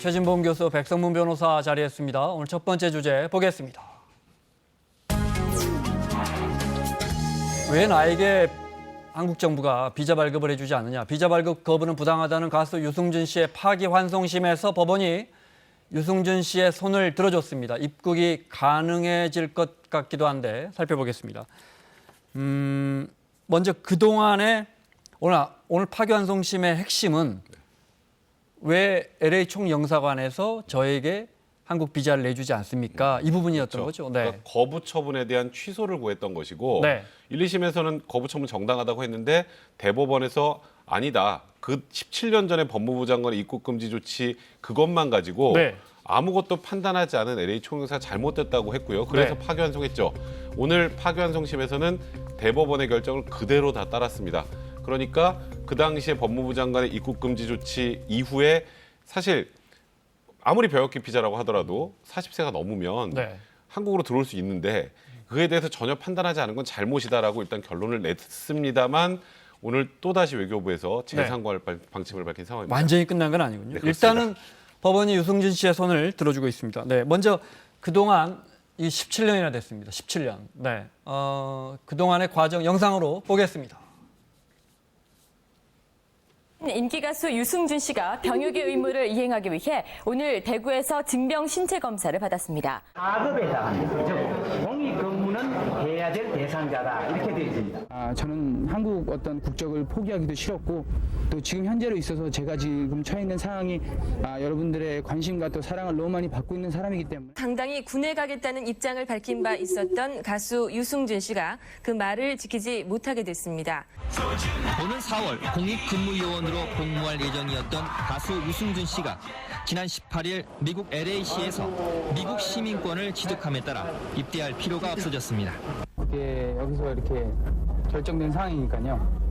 최진봉 교수, 백성문 변호사 자리했습니다. 오늘 첫 번째 주제 보겠습니다. 왜 나에게 한국 정부가 비자 발급을 해주지 않느냐. 비자 발급 거부는 부당하다는 가수 유승준 씨의 파기환송심에서 법원이 유승준 씨의 손을 들어줬습니다. 입국이 가능해질 것 같기도 한데 살펴보겠습니다. 먼저 그동안의 오늘 파기환송심의 핵심은 왜 LA 총영사관에서 저에게 한국 비자를 내주지 않습니까? 이 부분이었던 그렇죠. 거죠. 네. 그러니까 거부 처분에 대한 취소를 구했던 것이고 네. 1, 2심에서는 거부 처분 정당하다고 했는데 대법원에서 아니다. 그 17년 전에 법무부 장관의 입국 금지 조치 그것만 가지고 네. 아무것도 판단하지 않은 LA 총영사가 잘못됐다고 했고요. 그래서 네. 파기환송했죠. 오늘 파기환송심에서는 대법원의 결정을 그대로 다 따랐습니다. 그러니까 그 당시에 법무부 장관의 입국 금지 조치 이후에 사실 아무리 배역기 피자라고 하더라도 40세가 넘으면 네. 한국으로 들어올 수 있는데 그에 대해서 전혀 판단하지 않은 건 잘못이다라고 일단 결론을 냈습니다만 오늘 또다시 외교부에서 재상고할 방침을 밝힌 상황입니다. 완전히 끝난 건 아니군요. 네, 그렇습니다. 일단은 법원이 유승준 씨의 손을 들어주고 있습니다. 네, 먼저 그동안 이 17년이나 됐습니다. 17년. 네, 그동안의 과정 영상으로 보겠습니다. 인기 가수 유승준 씨가 병역의 의무를 이행하기 위해 오늘 대구에서 증병 신체 검사를 받았습니다. 4급에 해당합니다. 즉 공익 근무는 해야 될 대상자다 이렇게 되어 있습니다. 저는 한국 어떤 국적을 포기하기도 싫었고 또 지금 현재로 있어서 제가 지금 처해 있는 상황이 여러분들의 관심과 또 사랑을 너무 많이 받고 있는 사람이기 때문에 당당히 군에 가겠다는 입장을 밝힌 바 있었던 가수 유승준 씨가 그 말을 지키지 못하게 됐습니다. 오는 4월 공익근무요원으로 복무할 예정이었던 가수 유승준 씨가 지난 18일 미국 LA시에서 미국 시민권을 취득함에 따라 입대할 필요가 없어졌습니다. 이게 여기서 이렇게 결정된 상황이니까요.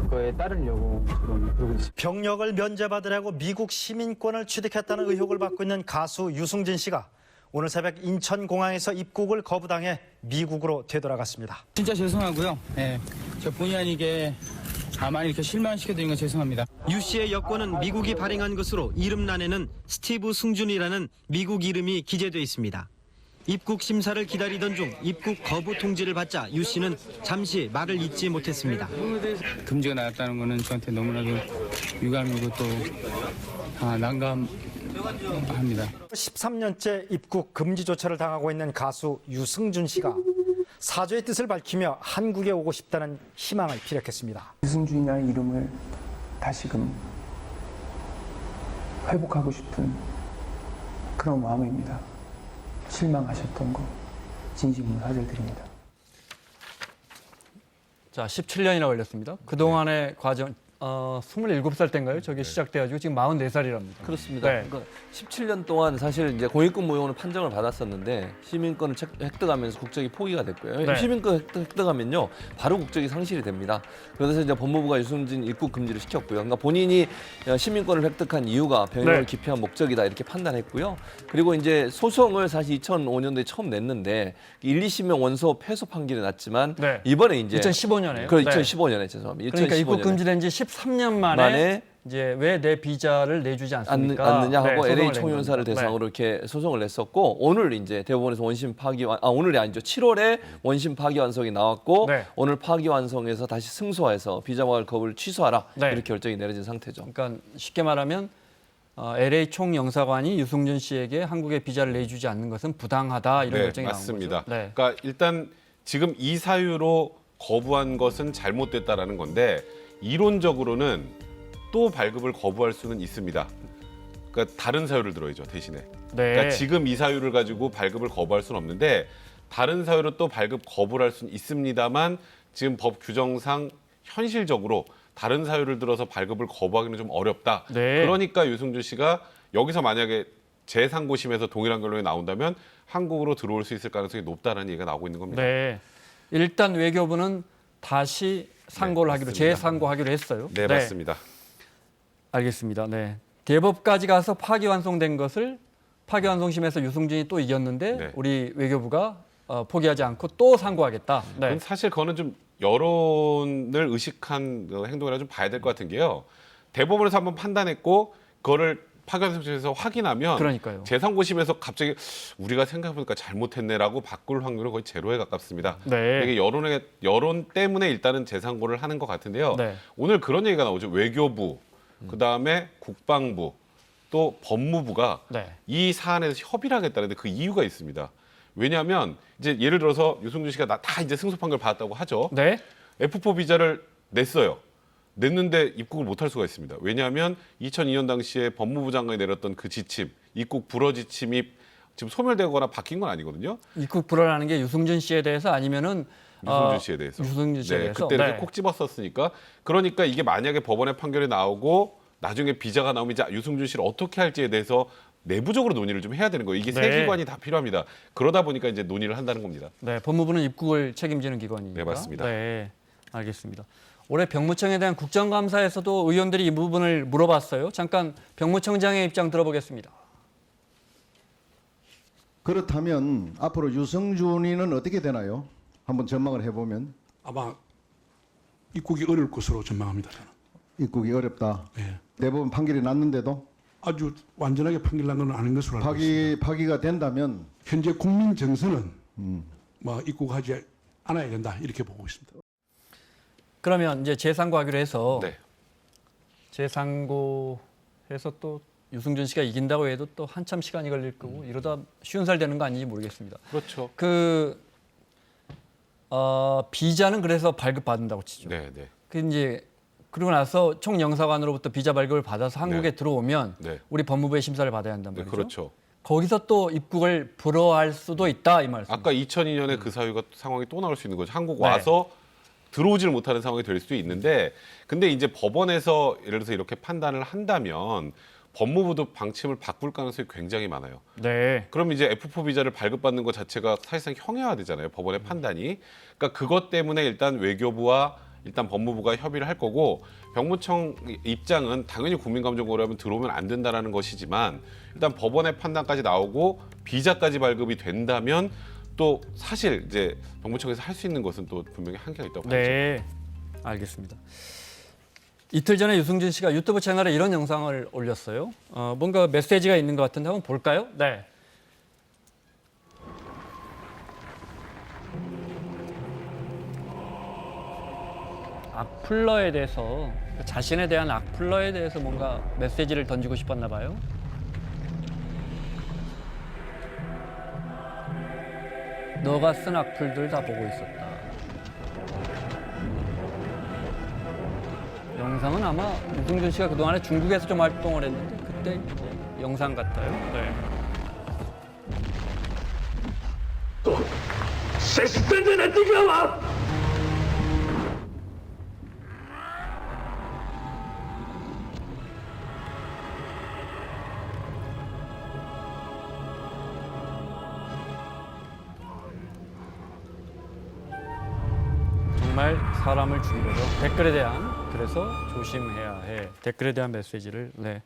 그거에 따르려고 지금 그러고 있습니다. 병역을 면제받으려고 미국 시민권을 취득했다는 의혹을 받고 있는 가수 유승준 씨가 오늘 새벽 인천공항에서 입국을 거부당해 미국으로 되돌아갔습니다. 진짜 죄송하고요. 네, 저 본의 아니게 많이 이렇게 실망시켜드린 건 죄송합니다. 유 씨의 여권은 미국이 발행한 것으로 이름란에는 스티브 승준이라는 미국 이름이 기재돼 있습니다. 입국 심사를 기다리던 중 입국 거부 통지를 받자 유 씨는 잠시 말을 잇지 못했습니다. 금지가 나왔다는 거는 저한테 너무나도 유감이고 또 난감합니다. 13년째 입국 금지 조처를 당하고 있는 가수 유승준 씨가 사죄의 뜻을 밝히며 한국에 오고 싶다는 희망을 피력했습니다. 유승준이라는 이름을 다시금 회복하고 싶은 그런 마음입니다. 실망하셨던 거 진심으로 사죄드립니다. 자, 17년이나 걸렸습니다. 그동안의 과정, 27살 때인가요? 저게 시작돼가지고 지금 44살이랍니다. 그렇습니다. 네. 그러니까 17년 동안 사실 이제 공익근무요원을 판정을 받았었는데 시민권을 획득하면서 국적이 포기가 됐고요. 네. 시민권 획득하면요 바로 국적이 상실이 됩니다. 그래서 이제 법무부가 유승준 입국 금지를 시켰고요. 그러니까 본인이 시민권을 획득한 이유가 병역을 네. 기피한 목적이다 이렇게 판단했고요. 그리고 이제 소송을 사실 2005년도에 처음 냈는데 1, 2심의 원소 패소 판결이 났지만 네. 이번에 이제 2015년에요. 그 2015년에 죄송합니다. 그러니까 2015년에. 입국 금지된 지 13년 만에 이제 왜 내 비자를 내주지 않습니까? 않느냐 하고 네, LA 소송을 총영사를 낸 겁니다. 대상으로 이렇게 소송을 냈었고 오늘 이제 대법원에서 원심 파기완 오늘이 아니죠. 7월에 원심 파기완송이 나왔고 네. 오늘 파기완송에서 다시 승소해서 비자 발급 거부를 취소하라 네. 이렇게 결정이 내려진 상태죠. 그러니까 쉽게 말하면 LA 총영사관이 유승준 씨에게 한국에 비자를 내주지 않는 것은 부당하다 이런 결정이 나온 맞습니다. 거죠. 네. 그러니까 일단 지금 이 사유로 거부한 것은 잘못됐다라는 건데 이론적으로는 또 발급을 거부할 수는 있습니다. 그러니까 다른 사유를 들어야죠 대신에. 네. 그러니까 지금 이 사유를 가지고 발급을 거부할 수는 없는데 다른 사유로 또 발급 거부를 할 수는 있습니다만 지금 법 규정상 현실적으로 다른 사유를 들어서 발급을 거부하기는 좀 어렵다. 네. 그러니까 유승준 씨가 여기서 만약에 재상고심에서 동일한 결론이 나온다면 한국으로 들어올 수 있을 가능성이 높다는 얘기가 나오고 있는 겁니다. 네. 일단 외교부는 다시 상고를 네, 하기로 맞습니다. 재상고하기로 했어요. 네, 맞습니다. 알겠습니다. 네. 대법까지 가서 파기환송된 것을 파기환송심에서 유승준이 또 이겼는데 네. 우리 외교부가 포기하지 않고 또 상고하겠다. 네. 사실 그거는 좀 여론을 의식한 행동이라 좀 봐야 될 것 같은 게요. 대법원에서 한번 판단했고 그거를 파견성심에서 확인하면 그러니까요. 재상고심에서 갑자기 우리가 생각해보니까 잘못했네라고 바꿀 확률은 거의 제로에 가깝습니다. 네. 이게 여론 때문에 일단은 재상고를 하는 것 같은데요. 네. 오늘 그런 얘기가 나오죠. 외교부, 그다음에 국방부, 또 법무부가 네. 이 사안에서 협의를 하겠다는데 그 이유가 있습니다. 왜냐하면 이제 예를 들어서 유승준 씨가 다 이제 승소 판결 받았다고 하죠. 네. F4 비자를 냈어요. 냈는데 입국을 못할 수가 있습니다. 왜냐하면 2002년 당시에 법무부 장관이 내렸던 그 지침, 입국 불허 지침이 지금 소멸되거나 바뀐 건 아니거든요. 입국 불허라는 게 유승준 씨에 대해서 아니면은 유승준 씨에 대해서. 유승준 씨에 네, 대해서. 그때 이렇게 콕 집었었으니까. 그러니까 이게 만약에 법원의 판결이 나오고 나중에 비자가 나오면 이제 유승준 씨를 어떻게 할지에 대해서 내부적으로 논의를 좀 해야 되는 거예요. 이게 세 네. 기관이 다 필요합니다. 그러다 보니까 이제 논의를 한다는 겁니다. 네, 법무부는 입국을 책임지는 기관입니다. 네, 맞습니다. 네, 알겠습니다. 올해 병무청에 대한 국정감사에서도 의원들이 이 부분을 물어봤어요. 잠깐 병무청장의 입장 들어보겠습니다. 그렇다면 앞으로 유승준이는 어떻게 되나요? 한번 전망을 해보면. 아마 입국이 어려울 것으로 전망합니다. 저는. 입국이 어렵다. 네. 대법원 판결이 났는데도 아주 완전하게 판결난 건 아닌 것으로 알고 있습니다. 파기가 된다면 현재 국민 정서는 뭐 입국하지 않아야 된다 이렇게 보고 있습니다. 그러면 이제 재상고하기로 해서 네. 재상고해서 또 유승준 씨가 이긴다고 해도 또 한참 시간이 걸릴 거고 이러다 쉬운 살 되는 거 아닌지 모르겠습니다. 그렇죠. 비자는 그래서 발급받는다고 치죠. 네, 네. 그 이제 그러고 나서 총영사관으로부터 비자 발급을 받아서 한국에 네. 들어오면 네. 우리 법무부의 심사를 받아야 한단 네, 말이죠. 그렇죠. 거기서 또 입국을 불허할 수도 있다 이 말씀. 아까 2002년에 그 사유가 상황이 또 나올 수 있는 거죠. 한국 네. 와서 들어오질 못하는 상황이 될 수도 있는데, 근데 이제 법원에서 예를 들어서 이렇게 판단을 한다면 법무부도 방침을 바꿀 가능성이 굉장히 많아요. 네. 그럼 이제 F4 비자를 발급받는 것 자체가 사실상 형해화되잖아요. 법원의 판단이. 그러니까 그것 때문에 일단 외교부와 일단 법무부가 협의를 할 거고, 병무청 입장은 당연히 국민감정고려하면 들어오면 안 된다라는 것이지만 일단 법원의 판단까지 나오고 비자까지 발급이 된다면 또 사실 이제 병무청에서 할 수 있는 것은 또 분명히 한계가 있다고 봐야죠. 네, 알겠습니다. 이틀 전에 유승준 씨가 유튜브 채널에 이런 영상을 올렸어요. 뭔가 메시지가 있는 것 같은데 한번 볼까요? 네. 악플러에 대해서, 자신에 대한 악플러에 대해서 뭔가 메시지를 던지고 싶었나 봐요. 너가 쓴 악플들 다 보고 있었다. 영상은 아마 유승준 씨가 그동안에 중국에서 좀 활동을 했는데 그때 영상 같아요. 네. 정말 사람을 죽이려고 댓글에 대한, 그래서 조심해야 해. 댓글에 대한 메시지를, 네.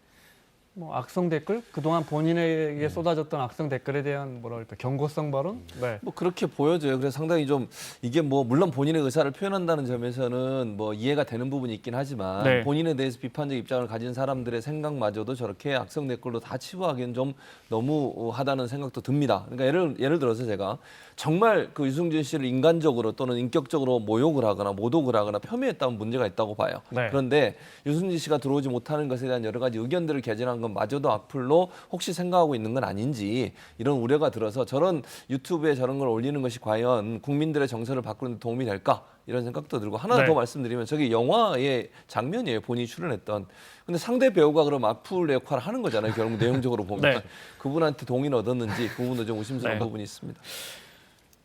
뭐 악성 댓글, 그동안 본인에게 쏟아졌던 악성 댓글에 대한 뭐랄까 경고성 발언, 네. 뭐 그렇게 보여져요. 그래서 상당히 좀 이게 뭐 물론 본인의 의사를 표현한다는 점에서는 뭐 이해가 되는 부분이 있긴 하지만 네. 본인에 대해서 비판적 입장을 가진 사람들의 생각마저도 저렇게 악성 댓글로 다 치부하기는 좀 너무하다는 생각도 듭니다. 그러니까 예를 들어서 제가 정말 그 유승준 씨를 인간적으로 또는 인격적으로 모욕을 하거나 모독을 하거나 폄훼했다면 문제가 있다고 봐요. 네. 그런데 유승준 씨가 들어오지 못하는 것에 대한 여러 가지 의견들을 개진한 건 마저도 악플로 혹시 생각하고 있는 건 아닌지 이런 우려가 들어서 저런 유튜브에 저런 걸 올리는 것이 과연 국민들의 정서를 바꾸는 데 도움이 될까 이런 생각도 들고 하나 네. 더 말씀드리면 저게 영화의 장면이에요. 본인이 출연했던. 근데 상대 배우가 그럼 악플 역할을 하는 거잖아요. 결국 내용적으로 보면. 네. 그분한테 동의를 얻었는지 그 부분도 좀 의심스러운 네. 부분이 있습니다.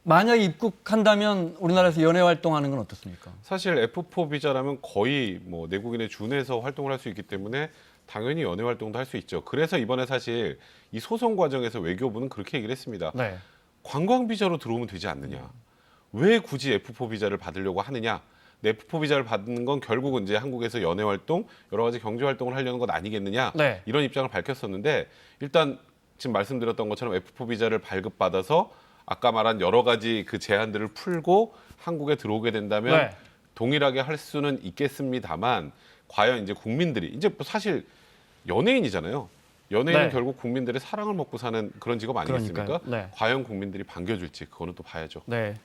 만약 입국한다면 우리나라에서 연애 활동하는 건 어떻습니까? 사실 F4 비자라면 거의 뭐 내국인에 준해서 활동을 할 수 있기 때문에 당연히 연애 활동도 할 수 있죠. 그래서 이번에 사실 이 소송 과정에서 외교부는 그렇게 얘기를 했습니다. 네. 관광 비자로 들어오면 되지 않느냐. 왜 굳이 F4 비자를 받으려고 하느냐. F4 비자를 받는 건 결국은 이제 한국에서 연애 활동, 여러 가지 경제 활동을 하려는 것 아니겠느냐. 네. 이런 입장을 밝혔었는데 일단 지금 말씀드렸던 것처럼 F4 비자를 발급받아서 아까 말한 여러 가지 그 제한들을 풀고 한국에 들어오게 된다면 네. 동일하게 할 수는 있겠습니다만 과연 이제 국민들이 이제 사실 연예인이잖아요. 연예인은 네. 결국 국민들의 사랑을 먹고 사는 그런 직업 아니겠습니까? 그러니까요. 네. 과연 국민들이 반겨줄지 그거는 또 봐야죠. 네.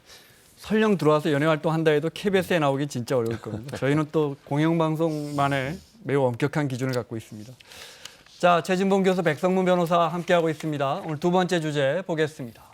설령 들어와서 연예 활동 한다 해도 KBS에 나오긴 진짜 어려울 겁니다. 저희는 또 공영방송만의 매우 엄격한 기준을 갖고 있습니다. 자, 최진봉 교수, 백성문 변호사 함께하고 있습니다. 오늘 두 번째 주제 보겠습니다.